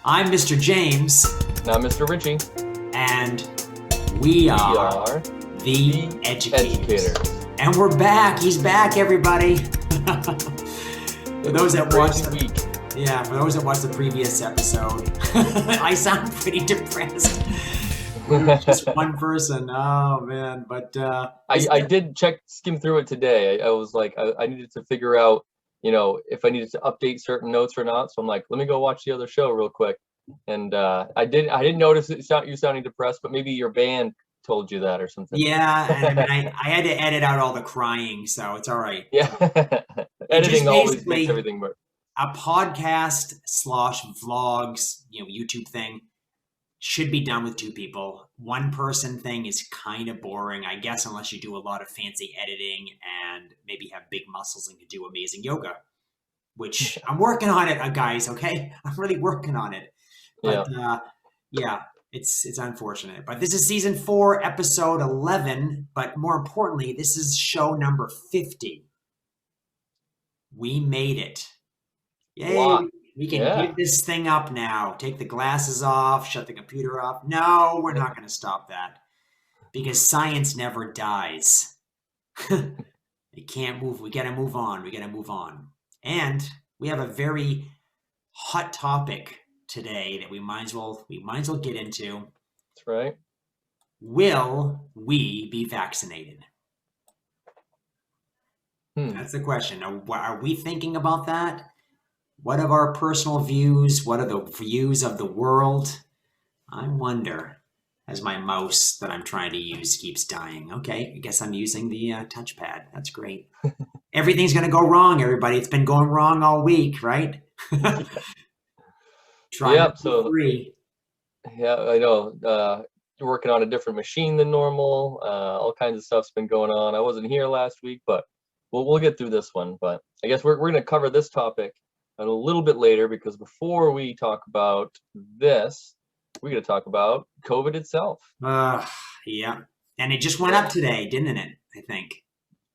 I'm Mr. James. Now, Mr. Richie. And we are the Educators. And we're back. He's back, everybody. For those that watched the previous episode, I sound pretty depressed. Just one person. Oh man, but I did skim through it today. I was like, I needed to figure out, if I needed to update certain notes or not. So I'm like, let me go watch the other show real quick. And I didn't notice you sounding depressed, but maybe your band told you that or something. Yeah, and I mean, I had to edit out all the crying, so it's all right. Yeah, editing always makes everything work. A podcast / vlogs, YouTube thing should be done with two people. One person thing is kind of boring, I guess, unless you do a lot of fancy editing and maybe have big muscles and can do amazing yoga, which I'm working on it, guys. Okay, I'm really working on it. But it's unfortunate. But this is season 4, episode 11. But more importantly, this is show number 50. We made it. Yay! Wow. We can give this thing up now. Take the glasses off, shut the computer off. No, we're not going to stop that. Because science never dies. It can't move. We got to move on. And we have a very hot topic today that we might as well get into. That's right. Will we be vaccinated? That's the question. Are we thinking about that? What are our personal views? What are the views of the world? I wonder, as my mouse that I'm trying to use keeps dying. Okay, I guess I'm using the touchpad. That's great. Everything's going to go wrong, everybody. It's been going wrong all week, right? Yeah, I know. You're working on a different machine than normal. All kinds of stuff's been going on. I wasn't here last week, but we'll get through this one. But I guess we're going to cover this topic a little bit later, because before we talk about this, we're going to talk about COVID itself. Yeah. And it just went up today, didn't it? I think.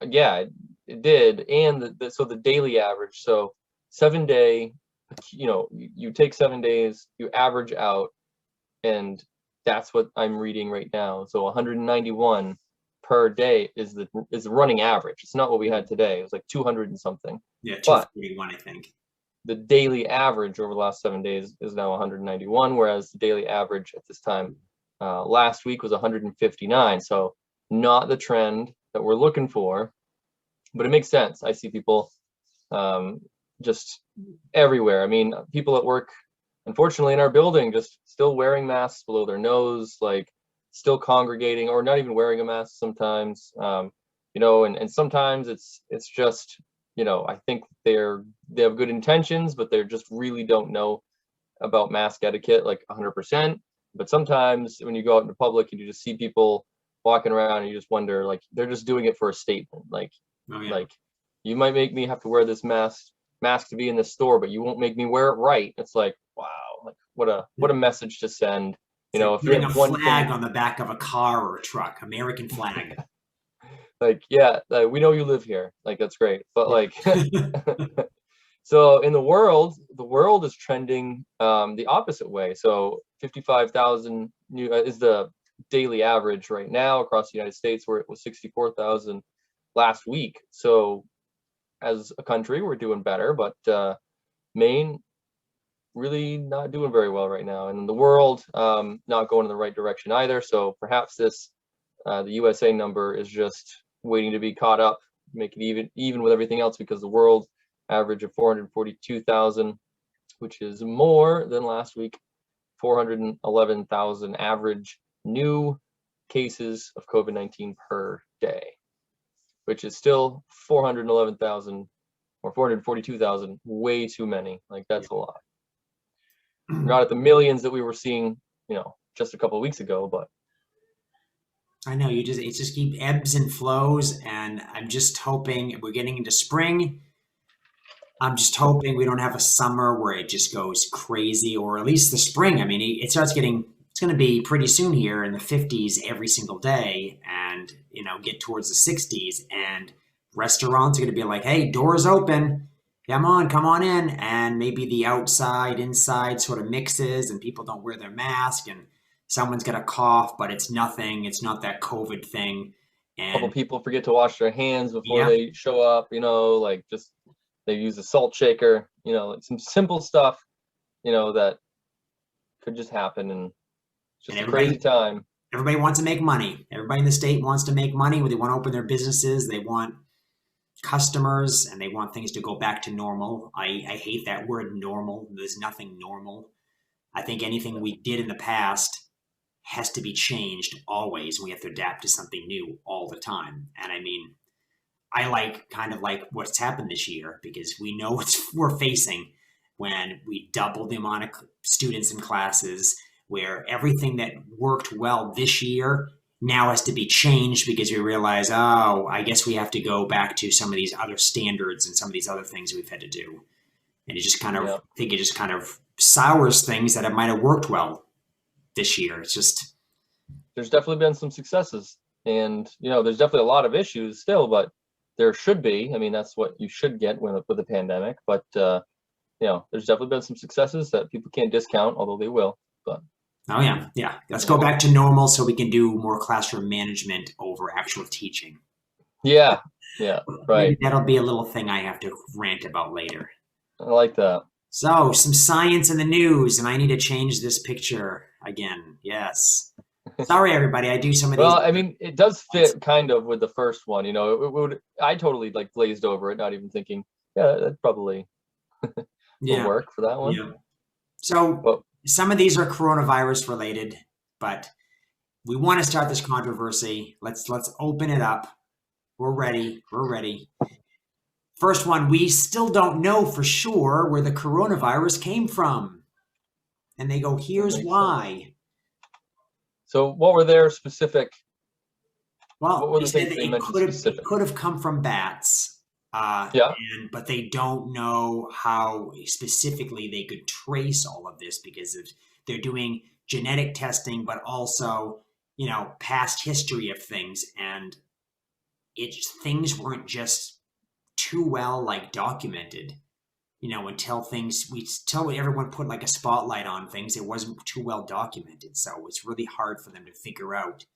Yeah, it did. And so the daily average, so 7-day, you take 7 days, you average out, and that's what I'm reading right now. So 191 per day is the running average. It's not what we had today. It was like 200 and something. Yeah, 241, I think. The daily average over the last 7 days is now 191, whereas the daily average at this time last week was 159. So not the trend that we're looking for, but it makes sense. I see people just everywhere. I mean, people at work, unfortunately, in our building, just still wearing masks below their nose, like still congregating, or not even wearing a mask sometimes. And sometimes it's just, I think they have good intentions, but they just really don't know about mask etiquette like 100%. But sometimes when you go out into public and you just see people walking around and you just wonder, like, they're just doing it for a statement. Like, like, you might make me have to wear this mask to be in the store, but you won't make me wear it right. It's like, wow, like what a message to send. If putting a flag on the back of a car or a truck, American flag. Like, we know you live here. Like, that's great. But like, so in the world is trending the opposite way. So 55,000 new is the daily average right now across the United States, where it was 64,000 last week. So as a country, we're doing better, but Maine really not doing very well right now, and the world not going in the right direction either. So perhaps this the USA number is just waiting to be caught up, make it even with everything else, because the world average of 442,000, which is more than last week, 411,000 average new cases of COVID-19 per day, which is still 411,000 or 442,000, way too many. Like, that's a lot. Not at the millions that we were seeing, just a couple of weeks ago, but I know it just keep ebbs and flows, and I'm just hoping we're getting into spring. I'm just hoping we don't have a summer where it just goes crazy, or at least the spring. I mean, it's going to be pretty soon here in the 50s every single day, and, get towards the 60s, and restaurants are going to be like, hey, doors open. come on in. And maybe the outside, inside sort of mixes and people don't wear their mask and someone's got a cough, but it's nothing. It's not that COVID thing. A couple And people forget to wash their hands before yep. they show up, like just they use a salt shaker, like some simple stuff, that could just happen, and it's And just a crazy time. everybody wants to make money. Everybody in the state wants to make money. They want to open their businesses. They want customers and they want things to go back to normal. I hate that word normal. There's nothing normal. I think anything we did in the past has to be changed always. We have to adapt to something new all the time. And I mean, I kind of like what's happened this year because we know what we're facing when we double the amount of students in classes, where everything that worked well this year now has to be changed because we realize, oh, I guess we have to go back to some of these other standards and some of these other things we've had to do. And it just kind of, Yeah, I think it just kind of sours things that it might have worked well this year. It's just, there's definitely been some successes, and there's definitely a lot of issues still, but there should be. I mean, that's what you should get with a pandemic. But there's definitely been some successes that people can't discount, although they will. But oh yeah, yeah. Let's go yeah, back to normal so we can do more classroom management over actual teaching. yeah, yeah, Maybe right. that'll be a little thing I have to rant about later. I like that. So, some science in the news, and I need to change this picture again. Yes. Sorry, everybody. I do some of these. Well, I mean, it does fit kind of with the first one. It would. I totally like glazed over it, not even thinking. Yeah, that probably will Yeah, work for that one. yeah. So, But some of these are coronavirus related, but we want to start this controversy. Let's open it up. We're ready. We're ready. First one, we still don't know for sure where the coronavirus came from. And they go, that here's makes sense. why. So, what were their specific? What Well, were they the said things that they mentioned it specific? could have come from bats, Yeah, but they don't know how specifically they could trace all of this because they're doing genetic testing, but also past history of things, and things weren't just too well documented. Until everyone put like a spotlight on things, it wasn't too well documented, so it's really hard for them to figure out.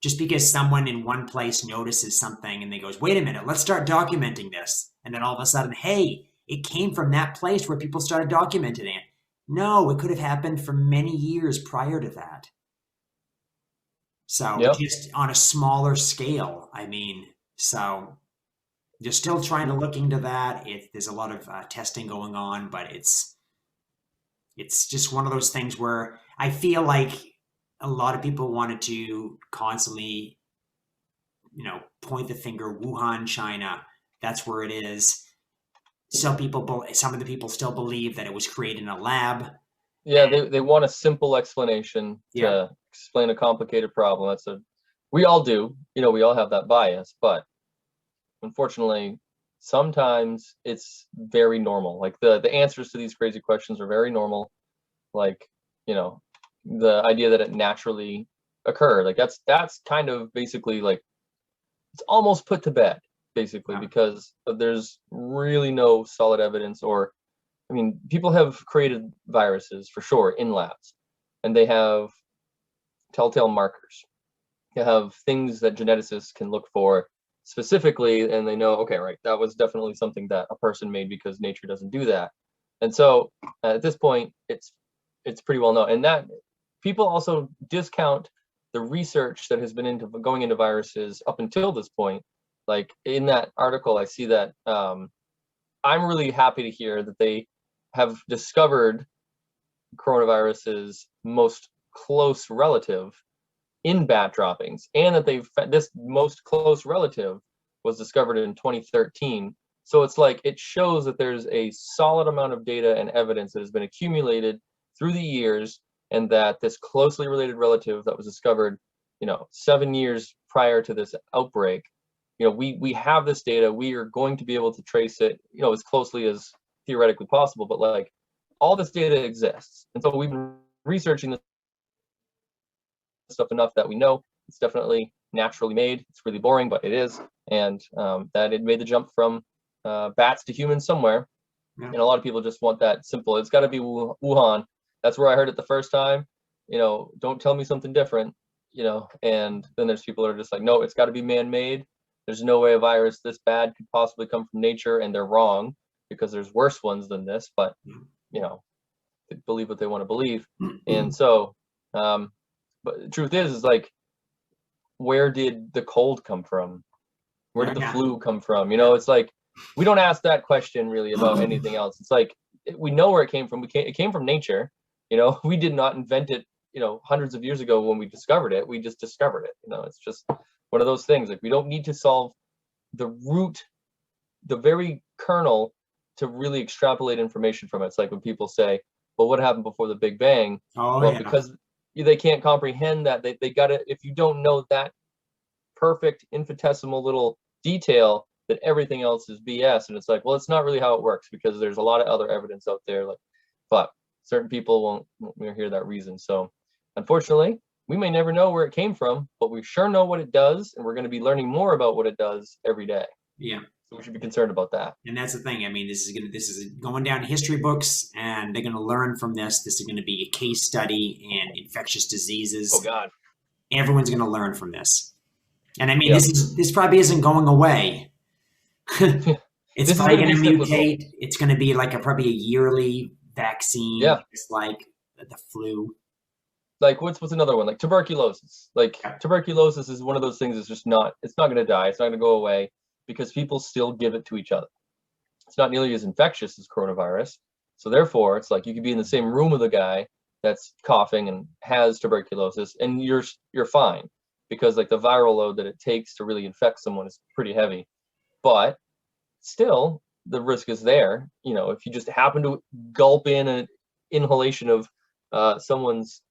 Just because someone in one place notices something and they goes, wait a minute, let's start documenting this. And then all of a sudden, hey, it came from that place where people started documenting it. No, it could have happened for many years prior to that. So yep. just on a smaller scale, I mean, so they're still trying to look into that. There's a lot of testing going on, but it's just one of those things where I feel like a lot of people wanted to constantly point the finger, Wuhan, China, that's where it is. Some of the people still believe that it was created in a lab. Yeah, they want a simple explanation Yeah, to explain a complicated problem. We all do. We all have that bias, but unfortunately, sometimes it's very normal. Like the answers to these crazy questions are very normal. Like, the idea that it naturally occurred. Like that's kind of basically like it's almost put to bed, basically, yeah, because there's really no solid evidence. Or I mean, people have created viruses for sure in labs, and they have telltale markers. They have things that geneticists can look for specifically, and they know, okay, right, that was definitely something that a person made because nature doesn't do that. And so at this point, it's pretty well known. And that people also discount the research that has been going into viruses up until this point. Like in that article, I see that I'm really happy to hear that they have discovered coronavirus's most close relative in bat droppings, and that this most close relative was discovered in 2013. So it's like it shows that there's a solid amount of data and evidence that has been accumulated through the years, and that this closely related relative that was discovered 7 years prior to this outbreak, we have this data. We are going to be able to trace it as closely as theoretically possible, but like all this data exists. And so we've been researching this stuff enough that we know it's definitely naturally made. It's really boring, but it is. And that it made the jump from bats to humans somewhere. Yeah. And a lot of people just want that simple. It's got to be Wuhan. That's where I heard it the first time. Don't tell me something different. And then there's people that are just like, no, it's got to be man-made. There's no way a virus this bad could possibly come from nature, and they're wrong because there's worse ones than this. But they believe what they want to believe. And so, but the truth is like, where did the cold come from? Where did the flu come from? It's like, we don't ask that question really about anything else. It's like, we know where it came from. It came from nature. We did not invent it, hundreds of years ago when we discovered it. We just discovered it. It's just one of those things. Like, we don't need to solve the root, the very kernel, to really extrapolate information from it. It's like when people say, well, what happened before the Big Bang? Because they can't comprehend that. They got to, if you don't know that perfect infinitesimal little detail, that everything else is BS. And it's like, well, it's not really how it works, because there's a lot of other evidence out there. But certain people won't hear that reason. So unfortunately, we may never know where it came from, but we sure know what it does, and we're going to be learning more about what it does every day. Yeah. So we should be concerned about that. And that's the thing. I mean, this is going down in history books, and they're going to learn from this. This is going to be a case study in infectious diseases. Oh God. Everyone's going to learn from this. And I mean, this probably isn't going away. It's probably going to mutate. It's going to be like probably a yearly vaccine. Yeah. Just like the flu. Like what's another one? Like tuberculosis. Like tuberculosis is one of those things that's just it's not going to die. It's not going to go away, because people still give it to each other. It's not nearly as infectious as coronavirus. So therefore, it's like you could be in the same room with a guy that's coughing and has tuberculosis, and you're fine, because like the viral load that it takes to really infect someone is pretty heavy. But still, the risk is there. If you just happen to gulp in an inhalation of someone's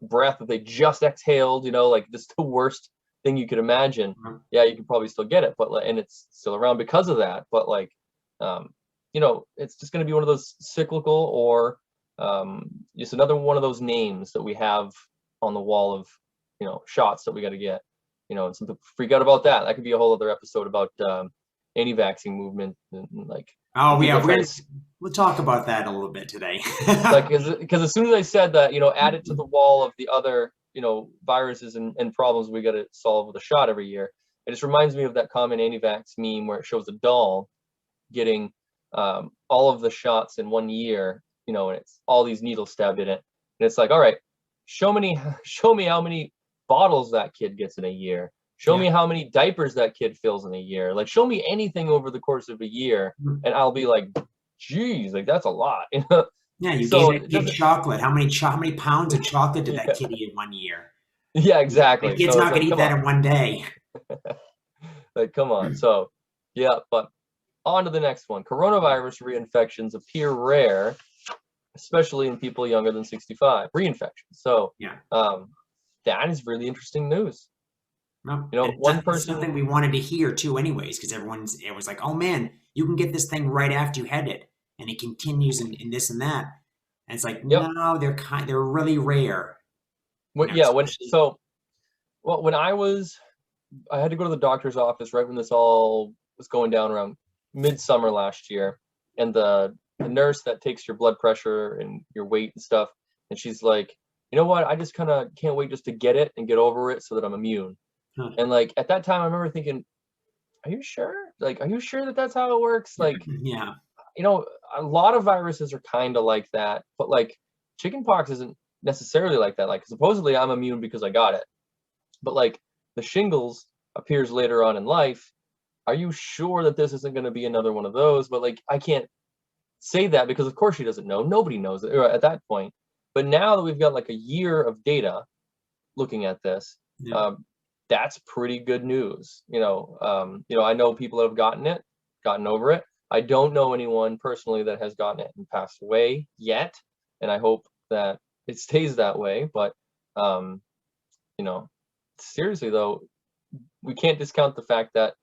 breath that they just exhaled, like this is the worst thing you could imagine. Yeah, you could probably still get it, and it's still around because of that. But it's just going to be one of those cyclical, or just another one of those names that we have on the wall of shots that we got to get. And some people freak out about that. That could be a whole other episode about anti-vaccine movement and like. Oh yeah, we'll talk about that a little bit today. Like, because as soon as I said that, add it to the wall of the other viruses and problems we got to solve with a shot every year. It just reminds me of that common anti-vax meme where it shows a doll getting all of the shots in 1 year, and it's all these needles stabbed in it, and it's like, all right, show me how many bottles that kid gets in a year. Show me how many diapers that kid fills in a year. Like, show me anything over the course of a year, and I'll be like, geez, like that's a lot. Yeah, you gave that kid chocolate. How many pounds of chocolate did that kid eat in 1 year? Yeah, exactly. The kid's not going to eat that in 1 day. Like, come on. So, yeah, but on to the next one. Coronavirus reinfections appear rare, especially in people younger than 65. Reinfections. So, that is really interesting news. No, one person. Something we wanted to hear too, anyways, because it was like, oh man, you can get this thing right after you had it, and it continues in this and that, and it's like, no, they're really rare. When I had to go to the doctor's office right when this all was going down around midsummer last year, and the nurse that takes your blood pressure and your weight and stuff, and she's like, you know what, I just kind of can't wait just to get it and get over it so that I'm immune. And like at that time, I remember thinking, are you sure? Like, are you sure that that's how it works? Like, yeah, a lot of viruses are kind of like that, but like chickenpox isn't necessarily like that. Like, supposedly I'm immune because I got it, but like the shingles appears later on in life. Are you sure that this isn't going to be another one of those? But like, I can't say that because of course she doesn't know. Nobody knows it at that point. But now that we've got like a year of data looking at this, that's pretty good news. I know people that have gotten over it. I don't know anyone personally that has gotten it and passed away yet, and I hope that it stays that way. But seriously though, we can't discount the fact that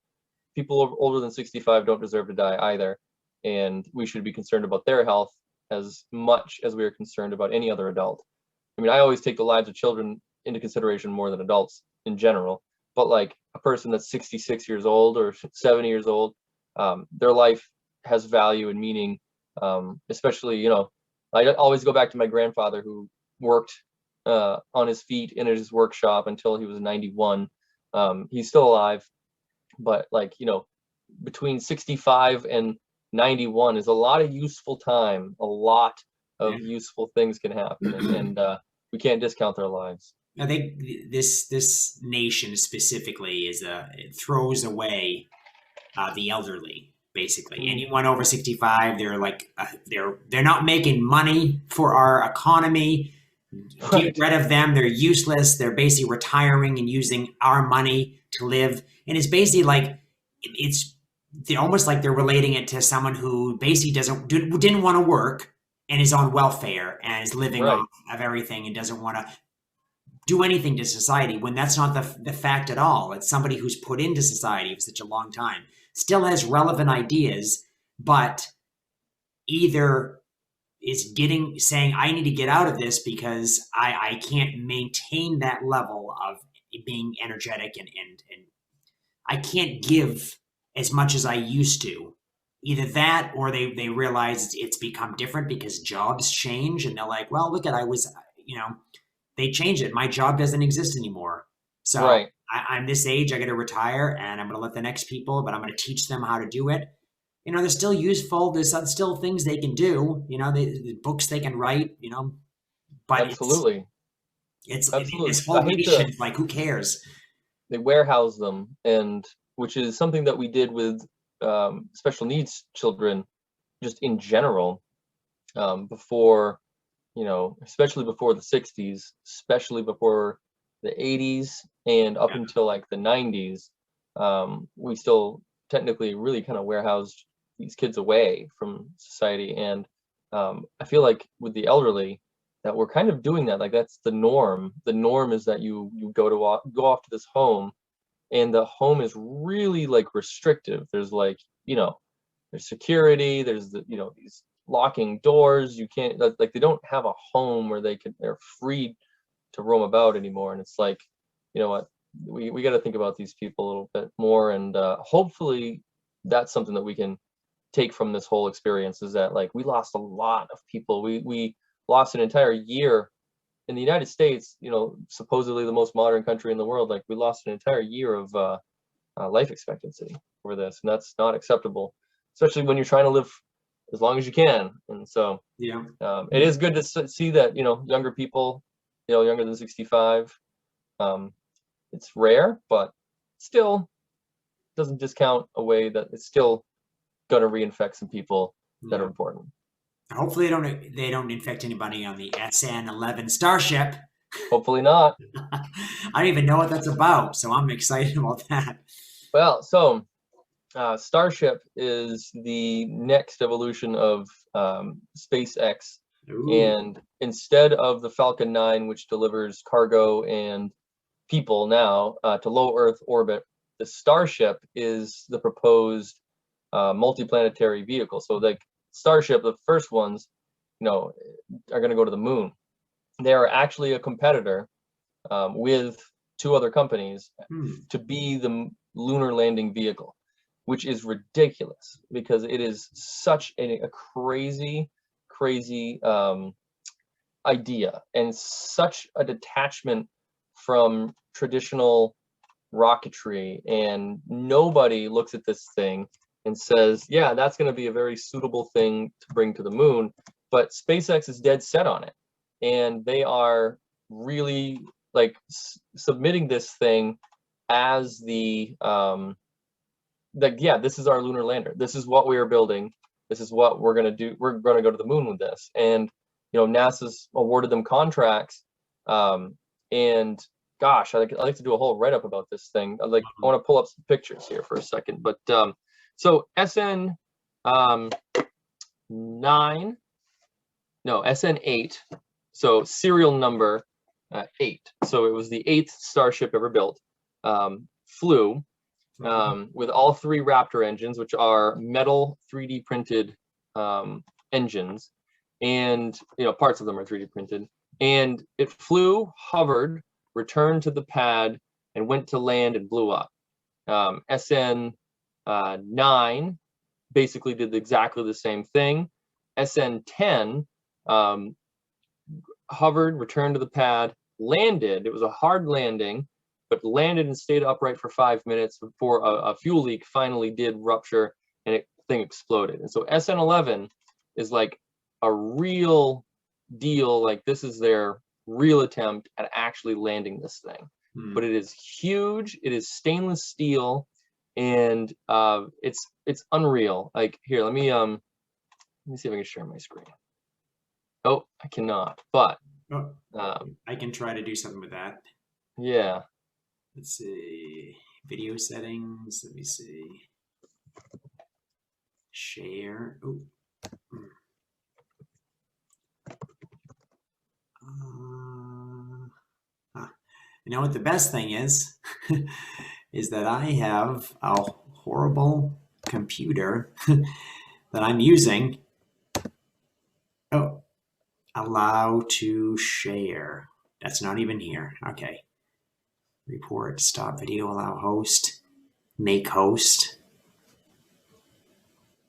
people older than 65 don't deserve to die either, and we should be concerned about their health as much as we are concerned about any other adult. I mean, I always take the lives of children into consideration more than adults in general, but like a person that's 66 years old or 70 years old, their life has value and meaning. Especially, you know, I always go back to my grandfather, who worked on his feet in his workshop until he was 91. He's still alive, but like, you know, between 65 and 91 is a lot of useful time. A lot of useful things can happen, and we can't discount their lives. I think this nation specifically it throws away the elderly. Basically, anyone over 65, they're like they're not making money for our economy. Get rid of them. They're useless. They're basically retiring and using our money to live. And it's basically like they're almost like they're relating it to someone who basically didn't want to work and is on welfare and is living off of everything and doesn't want to do anything to society, when that's not the fact at all. It's somebody who's put into society for such a long time, still has relevant ideas, but either is saying, I need to get out of this because I can't maintain that level of being energetic and I can't give as much as I used to. Either that, or they realize it's become different because jobs change and they're like, well, look at, they change it. My job doesn't exist anymore. So I'm this age, I got to retire and I'm going to let the next people, but I'm going to teach them how to do it. They're still useful. There's still things they can do, the books they can write, but absolutely. It's this whole nation, like, who cares? They warehouse them, and which is something that we did with special needs children, just in general, before, especially before the 60s, especially before the 80s, and up until like the 90s, we still technically really kind of warehoused these kids away from society. And I feel like with the elderly that we're kind of doing that. Like, that's the norm. The norm is that you go off to this home, and the home is really like restrictive. There's like, there's security, there's these locking doors. You can't, like, they don't have a home where they're free to roam about anymore. And it's like, you know what, we got to think about these people a little bit more. And hopefully that's something that we can take from this whole experience, is that, like, we lost a lot of people. We lost an entire year in the United States, supposedly the most modern country in the world. Like, we lost an entire year of life expectancy over this, and that's not acceptable, especially when you're trying to live as long as you can. And so it is good to see that, younger people, younger than 65, it's rare, but still doesn't discount away that it's still going to reinfect some people that are important. Hopefully they don't infect anybody on the SN11 Starship. Hopefully not. I don't even know what that's about, so I'm excited about that. Well, so Starship is the next evolution of SpaceX. Ooh. And instead of the Falcon 9, which delivers cargo and people now to low Earth orbit, the Starship is the proposed multiplanetary vehicle. So, like, Starship, the first ones, are going to go to the moon. They are actually a competitor with two other companies to be the lunar landing vehicle, which is ridiculous because it is such a crazy idea, and such a detachment from traditional rocketry. And nobody looks at this thing and says, yeah, that's going to be a very suitable thing to bring to the moon. But SpaceX is dead set on it, and they are really, like, submitting this thing as the this is our lunar lander. This is what we are building. This is what we're going to do. We're going to go to the moon with this. And NASA's awarded them contracts. And gosh, I like to do a whole write-up about this thing. I want to pull up some pictures here for a second. But so SN 8. So serial number 8. So it was the 8th Starship ever built. Flew with all 3 Raptor engines, which are metal 3D printed engines, and parts of them are 3D printed. And it flew, hovered, returned to the pad, and went to land and blew up. SN 9 basically did exactly the same thing. SN10 hovered, returned to the pad, landed. It was a hard landing, but landed and stayed upright for 5 minutes before a fuel leak finally did rupture and the thing exploded. And so SN11 is like a real deal. Like, this is their real attempt at actually landing this thing. But it is huge. It is stainless steel, and it's unreal. Like, here, let me see if I can share my screen. Oh, I cannot, but I can try to do something with that. Yeah. Let's see. Video settings. Let me see. Share. Oh. You know what the best thing is? Is that I have a horrible computer that I'm using. Oh, allow to share. That's not even here. Okay. Report, stop video, allow host, make host.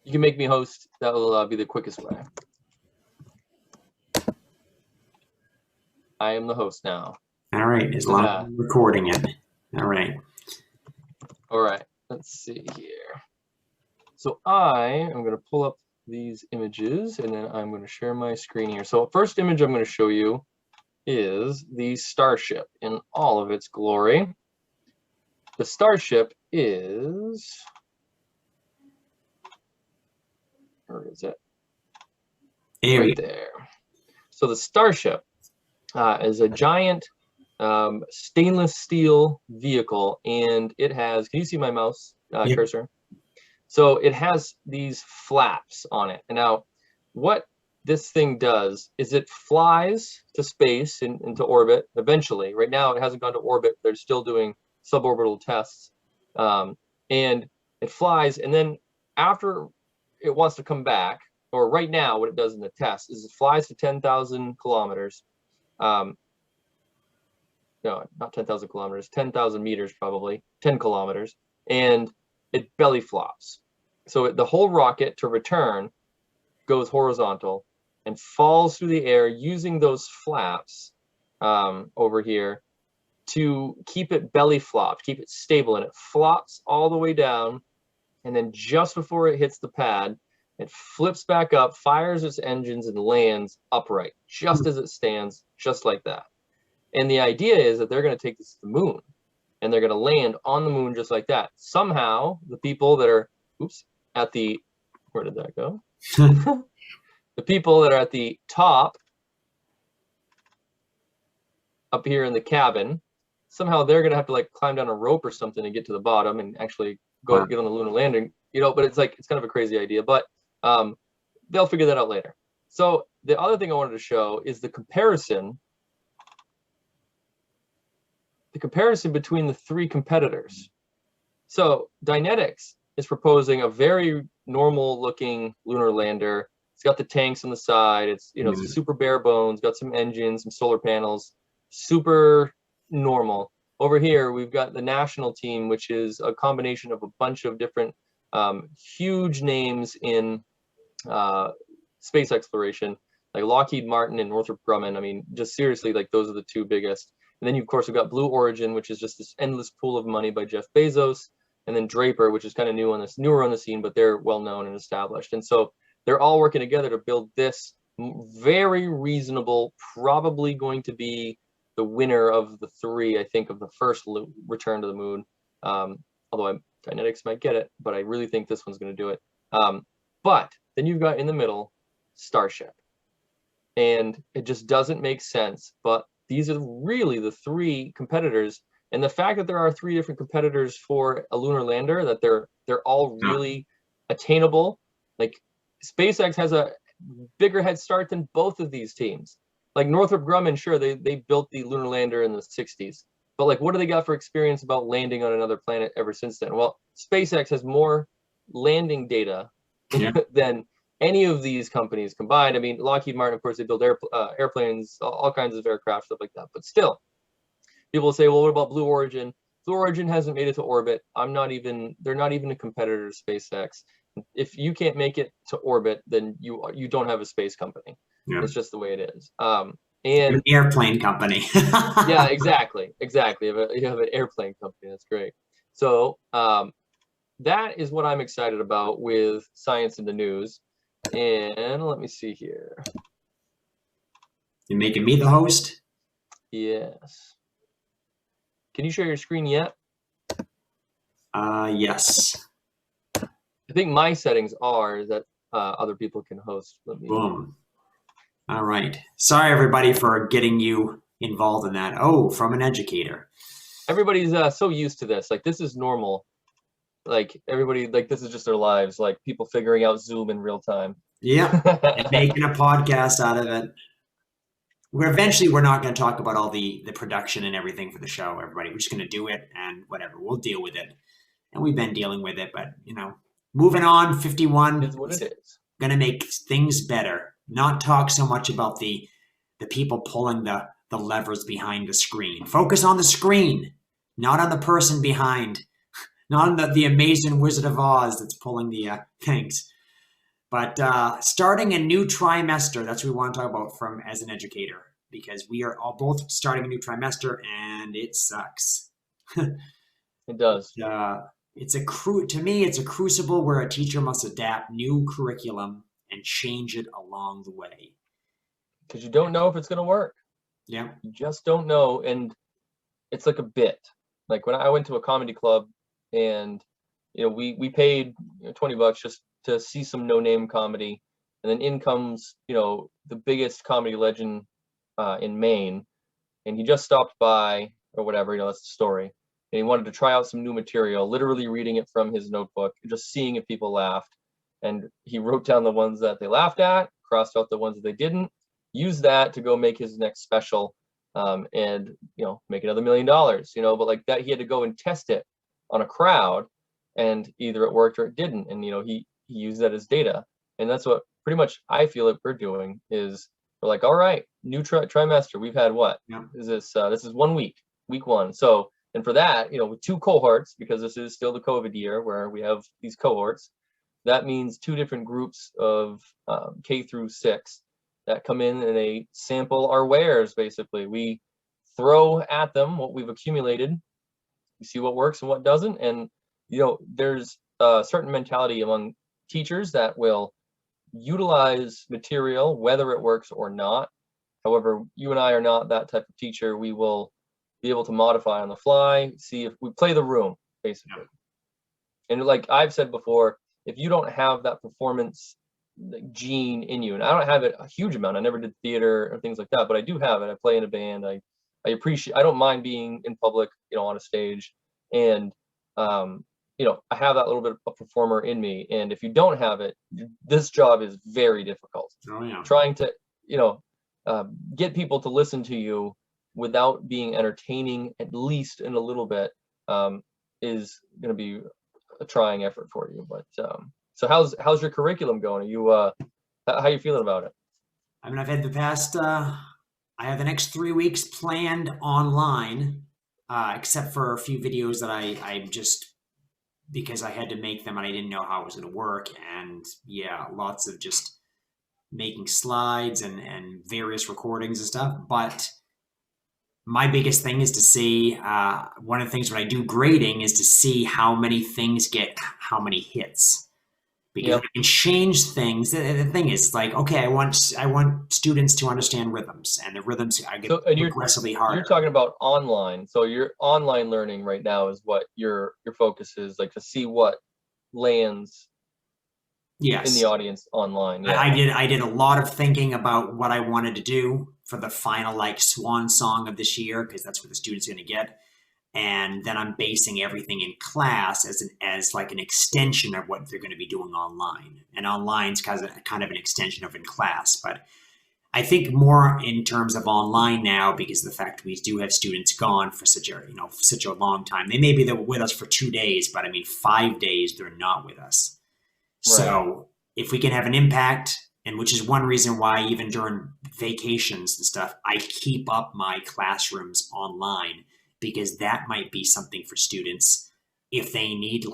You can make me host. That will be the quickest way. I am the host now. All right, as long as I'm recording it. All right. All right, let's see here. So I am going to pull up these images, and then I'm going to share my screen here. So first image I'm going to show you is the Starship in all of its glory. The Starship is, where is it? Right there. So the Starship is a giant stainless steel vehicle, and it has, can you see my mouse cursor? So it has these flaps on it. And now what this thing does is it flies to space and into orbit eventually. Right now it hasn't gone to orbit. They're still doing suborbital tests. And it flies, and then after it wants to come back, or right now what it does in the test is it flies to 10,000 kilometers. No, not 10,000 kilometers, 10,000 meters probably, 10 kilometers, and it belly flops. So the whole rocket to return goes horizontal and falls through the air using those flaps over here to keep it belly flopped, keep it stable, and it flops all the way down, and then just before it hits the pad, it flips back up, fires its engines, and lands upright, just as it stands, just like that. And the idea is that they're going to take this to the moon, and they're going to land on the moon just like that. Somehow, the people that are, at the, where did that go? The people that are at the top, up here in the cabin, somehow they're going to have to like climb down a rope or something to get to the bottom and actually go get on the lunar landing, you know, but it's like, it's kind of a crazy idea, but they'll figure that out later. So the other thing I wanted to show is the comparison between the three competitors. So Dynetics is proposing a very normal looking lunar lander. It's got the tanks on the side. It's, you know, it's super bare bones, got some engines, some solar panels, super normal. Over here, we've got the national team, which is a combination of a bunch of different huge names in space exploration, like Lockheed Martin and Northrop Grumman. I mean, just seriously, like those are the two biggest. And then you, of course, we've got Blue Origin, which is just this endless pool of money by Jeff Bezos, and then Draper, which is kind of newer on the scene, but they're well known and established. And so they're all working together to build this very reasonable, probably going to be the winner of the three, I think, of the first return to the moon. Although Dynetics might get it, but I really think this one's going to do it. But then you've got in the middle Starship, and it just doesn't make sense. But these are really the three competitors, and the fact that there are three different competitors for a lunar lander, that they're all really attainable. Like SpaceX has a bigger head start than both of these teams. Like Northrop Grumman, sure, they built the lunar lander in the 60s, but like, what do they got for experience about landing on another planet ever since then? Well, SpaceX has more landing data than any of these companies combined. I mean, Lockheed Martin, of course, they build airplanes, all kinds of aircraft, stuff like that. But still, people say, well, what about Blue Origin? Blue Origin hasn't made it to orbit. They're not even a competitor to SpaceX. If you can't make it to orbit, then you don't have a space company. Yeah. It's just the way it is. An And airplane company. yeah, exactly. You have an airplane company. That's great. So that is what I'm excited about with science in the news. And let me see here. You're making me the host? Yes. Can you share your screen yet? Yes. I think my settings are that other people can host. Boom. All right. Sorry, everybody, for getting you involved in that. Oh, From an Educator. Everybody's so used to this. Like, this is normal. Like, everybody, like, this is just their lives. Like, people figuring out Zoom in real time. Yeah. And making a podcast out of it. We're not going to talk about all the production and everything for the show, everybody. We're just going to do it and whatever. We'll deal with it. And we've been dealing with it, but, moving on, 51. It's what it is. Going to make things better. Not talk so much about the people pulling the levers behind the screen. Focus on the screen, not on the person behind, not on the amazing Wizard of Oz that's pulling the things. But starting a new trimester, that's what we want to talk about from as an educator, because we are all both starting a new trimester and it sucks. It does. To me, it's a crucible where a teacher must adapt new curriculum and change it along the way. Because you don't know if it's going to work. Yeah. You just don't know. And it's like a bit. Like when I went to a comedy club and, we paid $20 just to see some no-name comedy. And then in comes, the biggest comedy legend in Maine. And he just stopped by or whatever, that's the story. And he wanted to try out some new material, literally reading it from his notebook, just seeing if people laughed. And he wrote down the ones that they laughed at, crossed out the ones that they didn't, used that to go make his next special, and make another $1 million. But like that, he had to go and test it on a crowd, and either it worked or it didn't. And he used that as data. And that's what pretty much I feel like we're doing is we're like, all right, new trimester. We've had what? Yeah. This is 1 week, week one. So, and for that, with 2 cohorts, because this is still the COVID year where we have these cohorts, that means 2 different groups of K through 6 that come in and they sample our wares. Basically, we throw at them what we've accumulated. We see what works and what doesn't. And, there's a certain mentality among teachers that will utilize material, whether it works or not. However, you and I are not that type of teacher. We will be able to modify on the fly, see if we play the room, basically. Yeah. And like I've said before, if you don't have that performance gene in you, and I don't have it a huge amount, I never did theater or things like that, but I do have it. I play in a band. I don't mind being in public, on a stage, and I have that little bit of a performer in me. And if you don't have it, this job is very difficult. Oh, yeah. Trying to, get people to listen to you without being entertaining, at least in a little bit, is going to be a trying effort for you. But so how's your curriculum going? Are you how are you feeling about it? I mean, I've had I have the next 3 weeks planned online, except for a few videos that I just, because I had to make them and I didn't know how it was going to work. And yeah, lots of just making slides and various recordings and stuff. But my biggest thing is to see, one of the things when I do grading is to see how many things get how many hits. Because I can change things. The thing is, like, okay, I want students to understand rhythms, and the rhythms I get progressively harder. You're talking about online. So your online learning right now is what your focus is, like to see what lands in the audience online. Yeah. I did a lot of thinking about what I wanted to do for the final swan song of this year, because that's what the students are going to get. And then I'm basing everything in class as an extension of what they're going to be doing online. And online's kind of an extension of in class. But I think more in terms of online now, because of the fact we do have students gone for such a long time. They may be with us for 2 days, but 5 days they're not with us. Right. So if we can have an impact, and which is one reason why even during vacations and stuff, I keep up my classrooms online, because that might be something for students if they need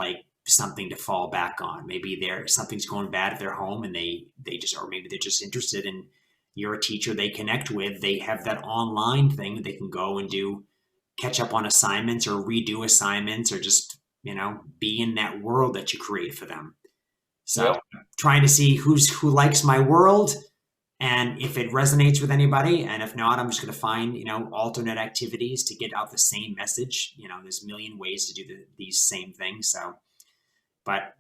something to fall back on. Maybe something's going bad at their home, and they just, or maybe they're just interested in, you're a teacher they connect with. They have that online thing they can go and do, catch up on assignments or redo assignments, or just, be in that world that you create for them. So Yep. trying to see who likes my world, and if it resonates with anybody, and if not, I'm just going to find, alternate activities to get out the same message. There's a million ways to do these same things. So, but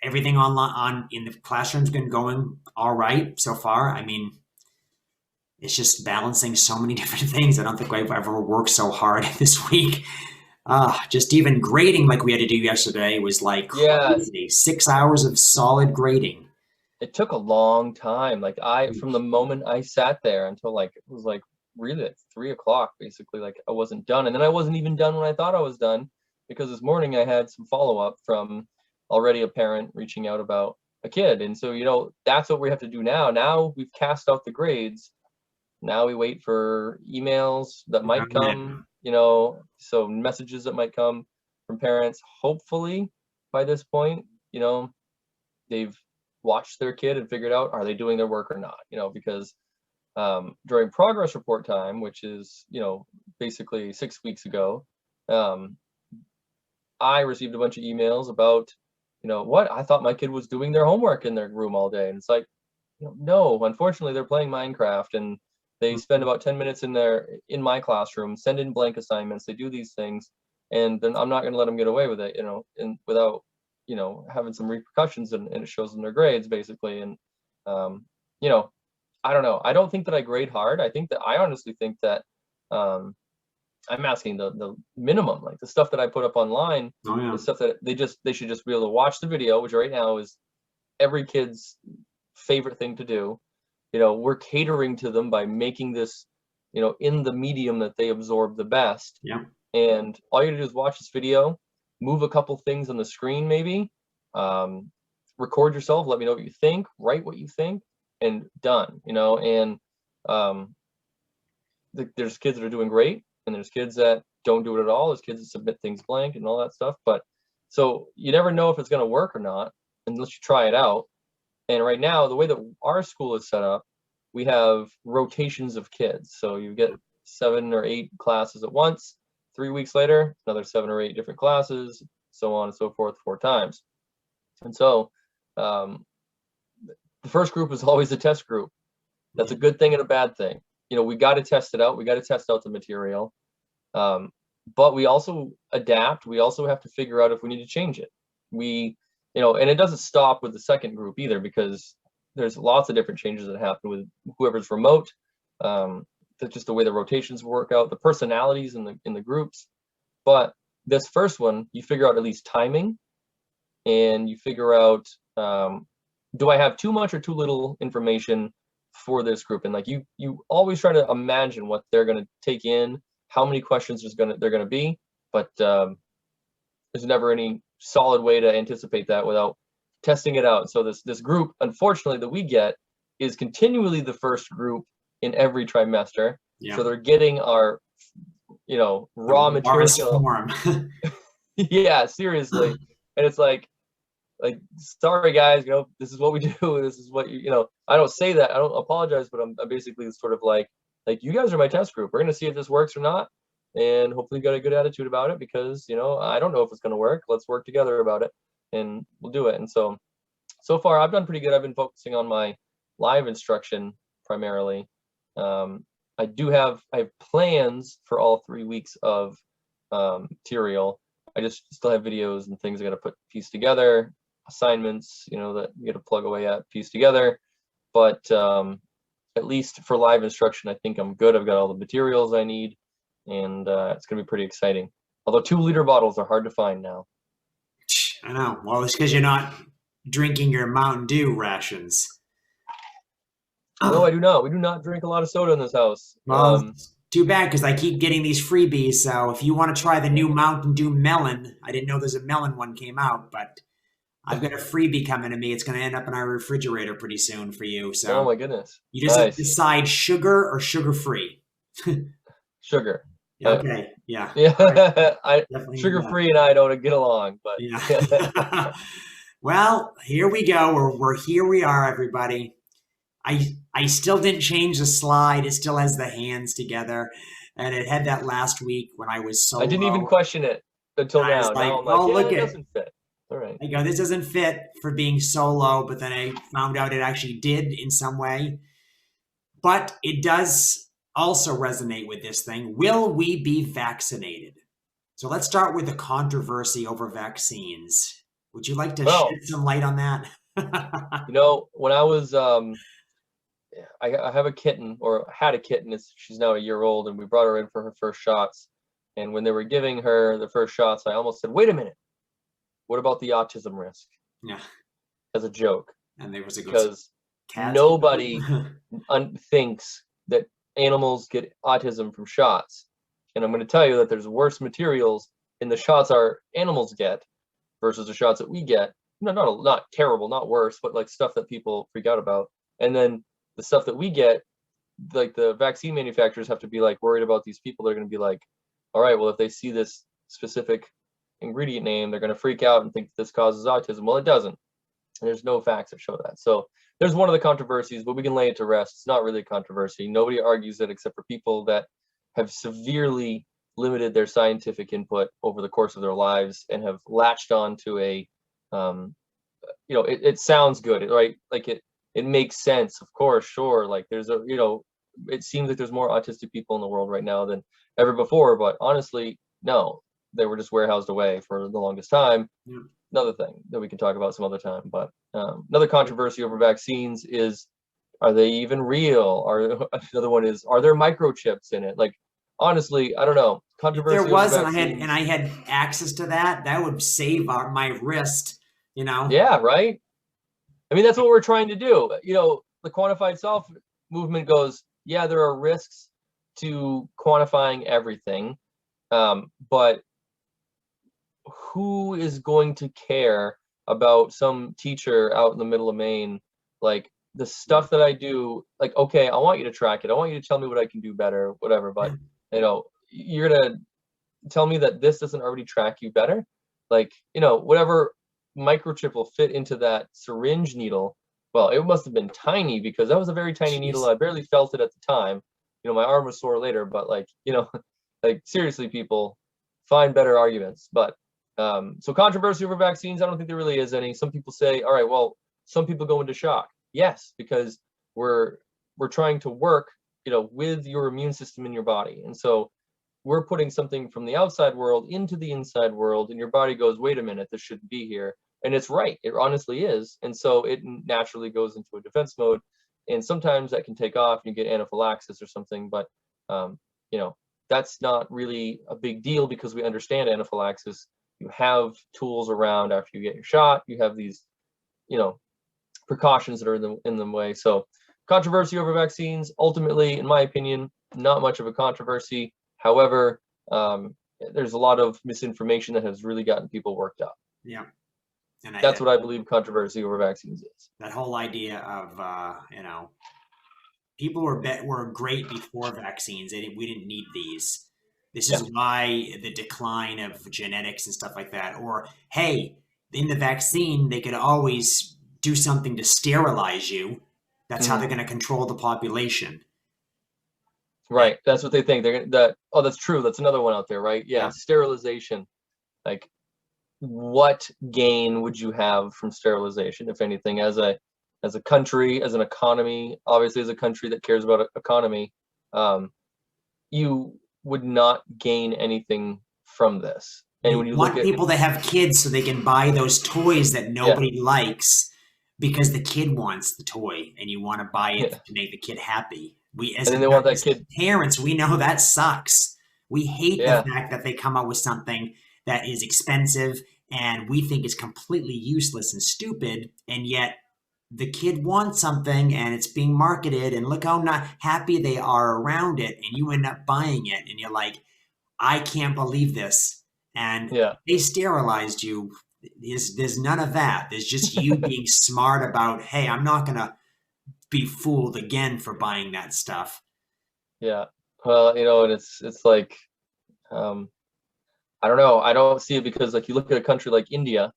everything online in the classroom's been going all right so far. I mean, it's just balancing so many different things. I don't think I've ever worked so hard this week. Just even grading like we had to do yesterday was like crazy. 6 hours of solid grading. It took a long time. Like from the moment I sat there until like, it was like really like 3 o'clock, basically, like I wasn't done. And then I wasn't even done when I thought I was done, because this morning I had some follow-up from already a parent reaching out about a kid. And so, that's what we have to do now. Now we've cast out the grades. Now we wait for emails that might come, so messages that might come from parents. Hopefully by this point, they've watched their kid and figured out, are they doing their work or not? Because during progress report time, which is, basically 6 weeks ago, I received a bunch of emails about, what I thought my kid was doing their homework in their room all day. And it's like, no, unfortunately they're playing Minecraft, and they spend about 10 minutes in my classroom, send in blank assignments. They do these things, and then I'm not going to let them get away with it, and without, having some repercussions, and it shows in their grades, basically. And, I don't know. I don't think that I grade hard. I honestly think that I'm asking the minimum, like the stuff that I put up online, the stuff that they should just be able to watch the video, which right now is every kid's favorite thing to do. We're catering to them by making this, in the medium that they absorb the best. Yeah. And all you gotta do is watch this video, move a couple things on the screen, maybe, record yourself, let me know what you think, write what you think, and done. And there's kids that are doing great, and there's kids that don't do it at all. There's kids that submit things blank and all that stuff. But so you never know if it's going to work or not unless you try it out. And right now, the way that our school is set up, we have rotations of kids. So you get 7 or 8 classes at once. 3 weeks later, another 7 or 8 different classes, so on and so forth, 4 times. And so the first group is always a test group. That's a good thing and a bad thing. We got to test it out. We got to test out the material. But we also adapt. We also have to figure out if we need to change it. And it doesn't stop with the second group either, because there's lots of different changes that happen with whoever's remote. That's just the way the rotations work out, the personalities in the groups. But this first one, you figure out at least timing, and you figure out, do I have too much or too little information for this group? And like you always try to imagine what they're going to take in, how many questions they're going to be, but there's never any solid way to anticipate that without testing it out. So this group, unfortunately, that we get is continually the first group in every trimester. Yeah. So they're getting our, raw material. Yeah, seriously. And it's like, sorry guys, this is what we do. This is what I don't say that. I don't apologize, but I'm basically sort of like you guys are my test group. We're going to see if this works or not. And hopefully you got a good attitude about it, because, I don't know if it's going to work. Let's work together about it, and we'll do it. And so far I've done pretty good. I've been focusing on my live instruction primarily. I have plans for all 3 weeks of material. I just still have videos and things I got to piece together, assignments, that you got to plug away at, piece together. But at least for live instruction, I think I'm good. I've got all the materials I need, and it's going to be pretty exciting. Although 2-liter bottles are hard to find now. I know. Well, it's because you're not drinking your Mountain Dew rations. No, I do not. We do not drink a lot of soda in this house. Well, too bad, because I keep getting these freebies. So if you want to try the new Mountain Dew melon, I didn't know there's a melon one came out, but I've got a freebie coming to me. It's going to end up in our refrigerator pretty soon for you. So oh my goodness. You just have to decide sugar or sugar-free. Sugar. Okay. Yeah. All right. Yeah, I Definitely need sugar that. free and I don't get along, but Yeah. Well, here we go. Here we are, everybody. I still didn't change the slide. It still has the hands together, and it had that last week when I was I didn't even solo. question it until I was now. Now like, I'm like, well, yeah, look it at. doesn't fit. All right. I go, this doesn't fit for being solo, but then I found out it actually did in some way. But it does also resonate with this thing. Will we be vaccinated? So let's start with the controversy over vaccines. Would you like to Well, shed some light on that? when I was I have a kitten, or had a kitten. She's now a year old, and we brought her in for her first shots. And when they were giving her the first shots, I almost said, "Wait a minute, what about the autism risk?" Yeah. As a joke, And there was a good because cats. nobody thinks that animals get autism from shots. And I'm going to tell you that there's worse materials in the shots our animals get versus the shots that we get. No, not terrible, not worse, but like stuff that people freak out about. And then the stuff that we get, like the vaccine manufacturers have to be like worried about these people. They're going to be like, all right, well, if they see this specific ingredient name, they're going to freak out and think this causes autism. Well, it doesn't. There's no facts that show that. So there's one of the controversies, but we can lay it to rest. It's not really a controversy. Nobody argues it except for people that have severely limited their scientific input over the course of their lives and have latched on to a, it sounds good, right? Like it makes sense. Of course, sure. Like there's it seems like there's more autistic people in the world right now than ever before. But honestly, no, they were just warehoused away for the longest time. Yeah. Another thing that we can talk about some other time. But another controversy over vaccines is, are they even real? Or another one is, are there microchips in it? Like, honestly, I don't know. If there Controversy over was, and vaccines. I had access to that, that would save my wrist. You know. Yeah, right. I mean, that's what we're trying to do. The quantified self movement goes, yeah, there are risks to quantifying everything, but who is going to care about some teacher out in the middle of Maine? Like the stuff that I do, like, okay, I want you to track it. I want you to tell me what I can do better, whatever. But you're gonna tell me that this doesn't already track you better? Like, whatever microchip will fit into that syringe needle. Well, it must have been tiny because that was a very tiny needle. Jeez. I barely felt it at the time. My arm was sore later, but like, like seriously, people find better arguments. But so controversy over vaccines, I don't think there really is any. Some people say, all right, well, some people go into shock. Yes, because we're trying to work, with your immune system in your body. And so we're putting something from the outside world into the inside world, and your body goes, wait a minute, this shouldn't be here. And it's right. It honestly is. And so it naturally goes into a defense mode. And sometimes that can take off and you get anaphylaxis or something. But, that's not really a big deal because we understand anaphylaxis. You have tools around after you get your shot. You have these, precautions that are in the way. So controversy over vaccines, ultimately, in my opinion, not much of a controversy. However, there's a lot of misinformation that has really gotten people worked up. Yeah. And that's what I believe controversy over vaccines is. That whole idea of, people were great before vaccines. We didn't need these. This is why the decline of genetics and stuff like that. Or, hey, in the vaccine, they could always do something to sterilize you. That's how they're going to control the population. Right. That's what they think. That's true. That's another one out there, right? Yeah. Sterilization. Like, what gain would you have from sterilization, if anything, as a country, as an economy? Obviously, as a country that cares about economy, you would not gain anything from this. And when you want people to have kids so they can buy those toys that nobody likes because the kid wants the toy and you want to buy it to make the kid happy. And then they want that kid. Parents, we know that sucks. We hate the fact that they come up with something that is expensive and we think is completely useless and stupid, and yet the kid wants something and it's being marketed, and look how not happy they are around it, and you end up buying it and you're like, I can't believe this. And they sterilized you. There's none of that. There's just you being smart about, hey, I'm not going to be fooled again for buying that stuff. Yeah. Well, and it's like, I don't know. I don't see it because like you look at a country like India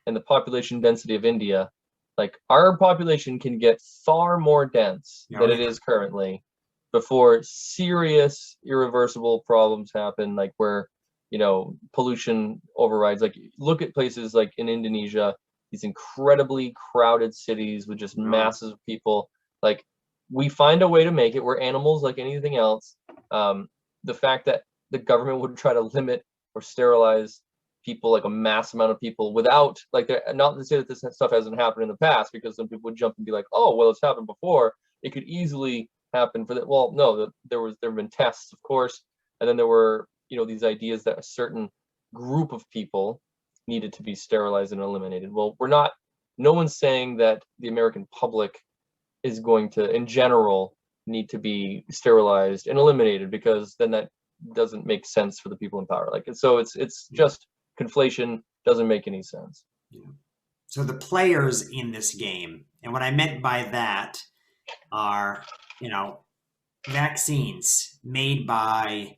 and the population density of India, like our population can get far more dense than it is currently before serious irreversible problems happen, like where, you know, pollution overrides. Like look at places like in Indonesia, these incredibly crowded cities with just masses of people. Like we find a way to make it. We're animals like anything else. The fact that the government would try to limit or sterilize people, like a mass amount of people, without like, not to say that this stuff hasn't happened in the past, because some people would jump and be like, oh well, it's happened before, it could easily happen for that. Well, no, there have been tests, of course, and then there were, you know, these ideas that a certain group of people needed to be sterilized and eliminated. Well, no one's saying that the American public is going to, in general, need to be sterilized and eliminated, because then that doesn't make sense for the people in power. Like, so it's just conflation, doesn't make any sense. Yeah. So the players in this game, and what I meant by that are, you know, vaccines made by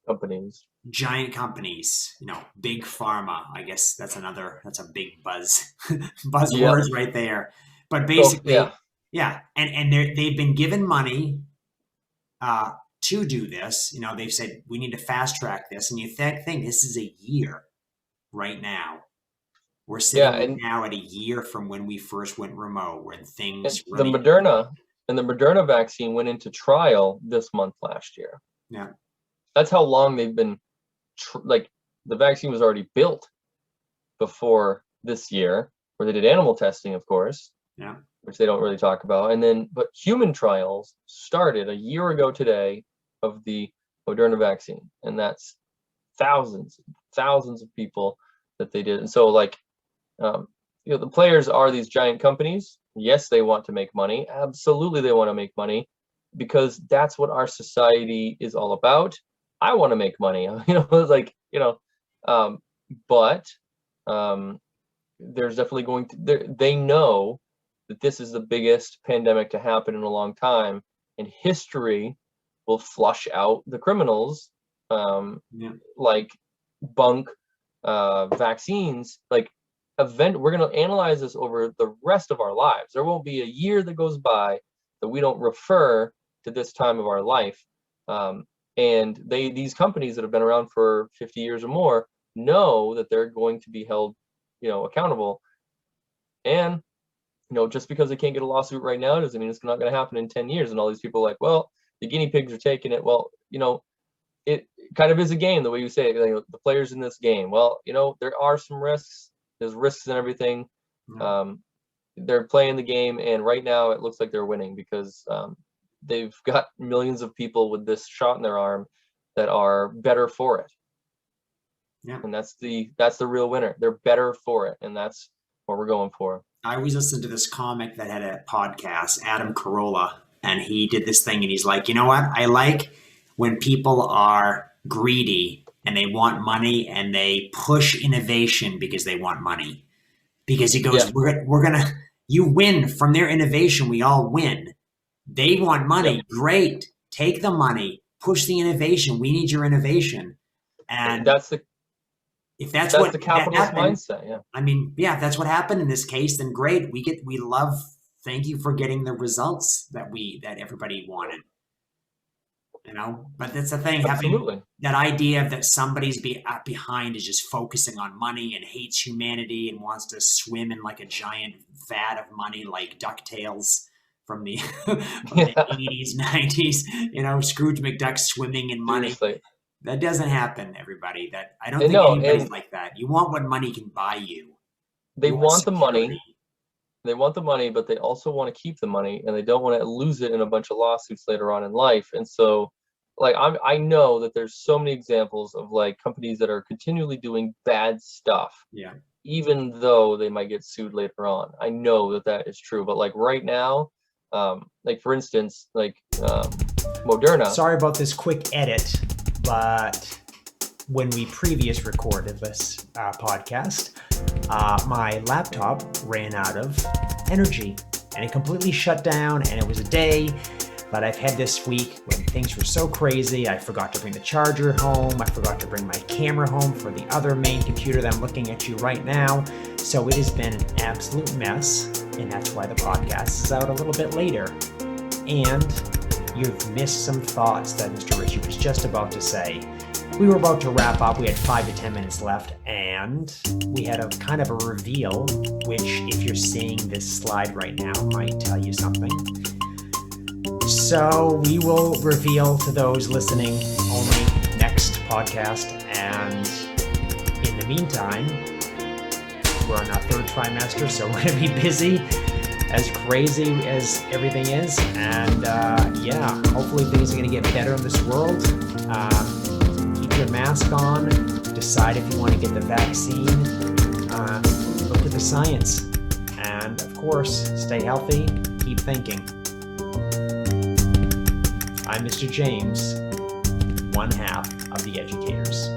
companies, giant companies, you know, big pharma. I guess that's a big buzzwords right there. But basically, and they've been given money to do this. You know, they've said we need to fast track this, and you think this is a year right now. We're sitting now at a year from when we first went remote, when things the Moderna vaccine went into trial this month last year. Yeah, that's how long they've been. Like the vaccine was already built before this year, where they did animal testing, of course. Yeah, which they don't really talk about. And then, but human trials started a year ago today of the Moderna vaccine, and that's thousands of people that they did. And so, like, you know, the players are these giant companies. Yes, they want to make money. Absolutely, they want to make money, because that's what our society is all about. I want to make money. You know, it's like, you know, but there's definitely going to. They know that this is the biggest pandemic to happen in a long time, and history will flush out the criminals, like bunk vaccines. Like we're going to analyze this over the rest of our lives. There won't be a year that goes by that we don't refer to this time of our life. And these companies that have been around for 50 years or more know that they're going to be held, you know, accountable. And you know, just because they can't get a lawsuit right now doesn't mean it's not going to happen in 10 years. And all these people are like, well, the guinea pigs are taking it. Well, you know, it kind of is a game, the way you say it, you know, the players in this game. Well, you know, there are some risks. There's risks and everything. They're playing the game, and right now it looks like they're winning, because they've got millions of people with this shot in their arm that are better for it. Yeah. And that's the real winner. They're better for it, and that's what we're going for. I always listened to this comic that had a podcast, Adam Corolla, and he did this thing, and he's like, you know what? I like when people are greedy and they want money and they push innovation because they want money. Because he goes, we're gonna, you win from their innovation. We all win. They want money. Great. Take the money, push the innovation. We need your innovation. And if that's what the capitalist mindset, I mean, if that's what happened in this case, then great. We love. Thank you for getting the results that everybody wanted. You know, but that's the thing. Absolutely. Having that idea that somebody's behind is just focusing on money and hates humanity and wants to swim in like a giant vat of money, like DuckTales from the 80s, 90s. You know, Scrooge McDuck swimming in money. Seriously. That doesn't happen, everybody. That I don't think anybody's like that. You want what money can buy you. They want the money. They want the money, but they also want to keep the money, and they don't want to lose it in a bunch of lawsuits later on in life. And so, like, I know that there's so many examples of like companies that are continually doing bad stuff. Yeah. Even though they might get sued later on. I know that is true. But like right now, like for instance, like Moderna. Sorry about this quick edit, but when we previous recorded this podcast, my laptop ran out of energy and it completely shut down, and it was a day But I've had this week when things were so crazy. I forgot to bring the charger home. I forgot to bring my camera home for the other main computer that I'm looking at you right now. So it has been an absolute mess, and that's why the podcast is out a little bit later. And you've missed some thoughts that Mr. Ritchie was just about to say. We were about to wrap up. We had 5 to 10 minutes left, and we had a kind of a reveal, which if you're seeing this slide right now might tell you something. So we will reveal to those listening only next podcast. And in the meantime, we're on our 3rd trimester, so we're going to be busy, as crazy as everything is. And hopefully things are going to get better in this world. Keep your mask on. Decide if you want to get the vaccine. Look at the science. And of course, stay healthy. Keep thinking. I'm Mr. James, one half of the educators.